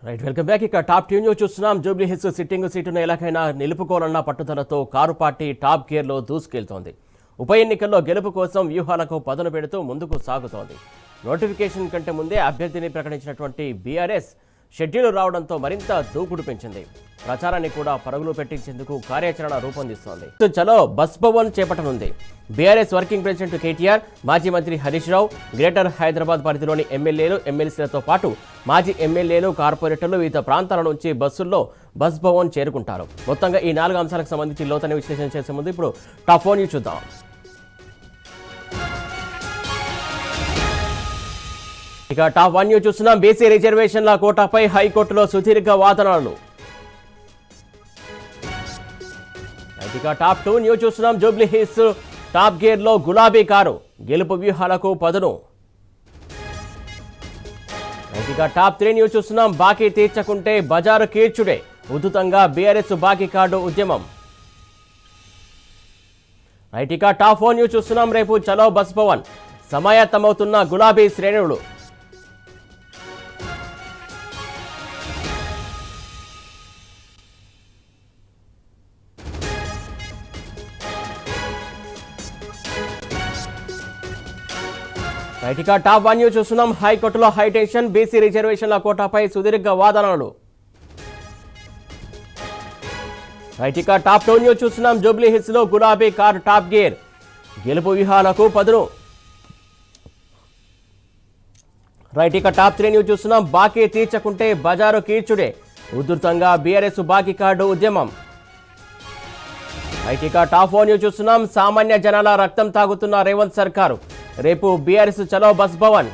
Right welcome back. ఇక top tune చూస్తున్నాం. Jubilee hills sitting సీటును ఎలాగైనా నిలుపుకోవాలన్న పట్టుదలతో కారు పార్టీ టాప్ గేర్లో దూసుకెళ్తోంది. ఉప ఎన్నికల్లో గెలుపు కోసం వ్యూహాలకు పదును పెడుతూ ముందుకు సాగుతోంది. నోటిఫికేషన్ కంటే ముందే అభ్యర్థిని ప్రకటించినటువంటి బీఆర్ఎస్ షెడ్యూల్ రావడంతో మరింత దూకుడు పెంచింది. ప్రచారాన్ని కూడా పరుగులు పెట్టించేందుకు కార్యాచరణ రూపొందిస్తోంది. చలో బస్ భవన్ చేపట్టనుంది. బీఆర్ఎస్ వర్కింగ్ ప్రెసిడెంట్ కేటీఆర్, మాజీ మంత్రి హరీష్ రావు, గ్రేటర్ హైదరాబాద్ పరిధిలోని ఎమ్మెల్యేలు, ఎమ్మెల్సీలతో పాటు మాజీ ఎమ్మెల్యేలు, కార్పొరేటర్లు వివిధ ప్రాంతాల నుంచి బస్సుల్లో బస్ భవన్ చేరుకుంటారు. మొత్తంగా ఈ 4 అంశాలకు సంబంధించి లోతైన విశ్లేషణ చేసే ముందు ఇప్పుడు టాప్ 4 న్యూస్ చూద్దాం. ఇక టాప్ 1 న్యూస్ చూస్తున్నాం. బీసీ రిజర్వేషన్ల కోటాపై హైకోర్టులో సుదీర్ఘ వాదనలు. ఇక టాప్ 2 న్యూస్ చూస్తున్నాం. జూబ్లీ హిల్స్ టాప్ గేర్ లో గులాబీ కారు, గెలుపు వ్యూహాలకు పదును. ఇక టాప్ 3 న్యూస్ చూస్తున్నాం. బాకీ తీర్చకుంటే బజారు కీర్చుడే, ఉధృతంగా బీఆర్ఎస్ బాకీ కార్డు ఉద్యమం. ఇక టాప్ 4 న్యూస్ చూస్తున్నాం. రేపు చలో బస్ భవన్, సమాయత్తమవుతున్న గులాబీ శ్రేణులు. ఇక టాప్ 1 న్యూస్ చూస్తున్నాం. హైకోర్టులో హైటెన్షన్, బీసీ రిజర్వేషన్ల కోటాపై సుదీర్ఘ వాదనలు. ఇక టాప్ 2 న్యూస్ చూస్తున్నాం. జూబ్లీ హిల్స్ లో గులాబీ కార్ టాప్ గేర్, గెలుపు వ్యూహాలకు పదును. ఇక టాప్ 3 న్యూస్ చూస్తున్నాం. బాకీ తీర్చకుంటే బజారు కీర్చుడే, ఉధృతంగా బీఆర్ఎస్ బాకీ కార్డు ఉద్యమం. ఇక టాప్ 4 న్యూస్ చూస్తున్నాం. సామాన్య జనాల రక్తం తాగుతున్న రేవంత్ సర్కారు, రేపు బీఆర్ఎస్ చలో బస్ భవన్.